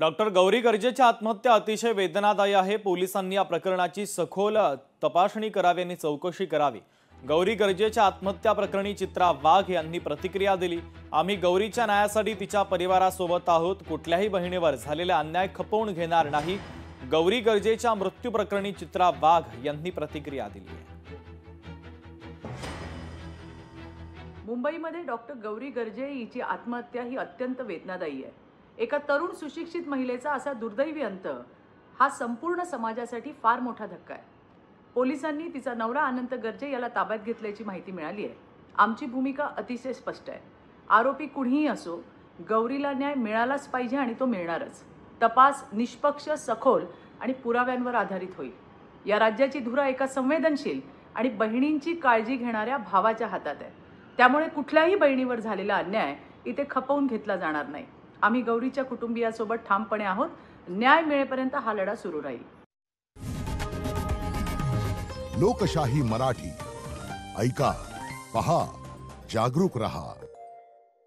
Doctor Gauri गर्जेची आत्महत्या अतिशय वेदनादायी आहे। पोलिसांनी या प्रकरणाची सखोल तपासणी करावी आणि चौकशी करावी। गौरी गर्जेच्या आत्महत्या प्रकरणी चित्रा वाघ यांनी प्रतिक्रिया दिली। आम्ही गौरीच्या न्यायासाठी तिच्या परिवारासोबत आहोत। कुठल्याही बहिणीवर झालेला अन्याय खपवून घेणार नाही। गौरी गर्जेच्या मृत्यू प्रकरणी चित्रा वाघ यांनी प्रतिक्रिया दिली आहे। मुंबईमध्ये डॉक्टर गौरी गर्जे हिची आत्महत्या ही अत्यंत वेदनादायी आहे। एका तरुण सुशिक्षित महिलेचा असा दुर्दैवी अंत हा संपूर्ण समाजासाठी फार मोठा धक्का आहे। पोलिसांनी तिचा नवरा अनंत गर्जे याला ताब्यात घेतल्याची माहिती मिळाली आहे। आमची भूमिका अतिशय स्पष्ट आहे। आरोपी कुणीही असो, गौरीला न्याय मिळालाच पाहिजे आणि तो मिळणारच। तपास निष्पक्ष, सखोल आणि पुराव्यांवर आधारित होईल। या राज्याची धुरा एका संवेदनशील आणि बहिणींची काळजी घेणाऱ्या भावाच्या हातात आहे। त्यामुळे कुठल्याही बहिणीवर झालेला अन्याय इथे खपवून घेतला जाणार नाही। आम्ही गौरीच्या कुटुंबियांसोबत ठामपणे आहोत। न्याय मिळेपर्यंत हा लढा सुरू राहील। लोकशाही मराठी ऐका, पहा, जागरूक रहा।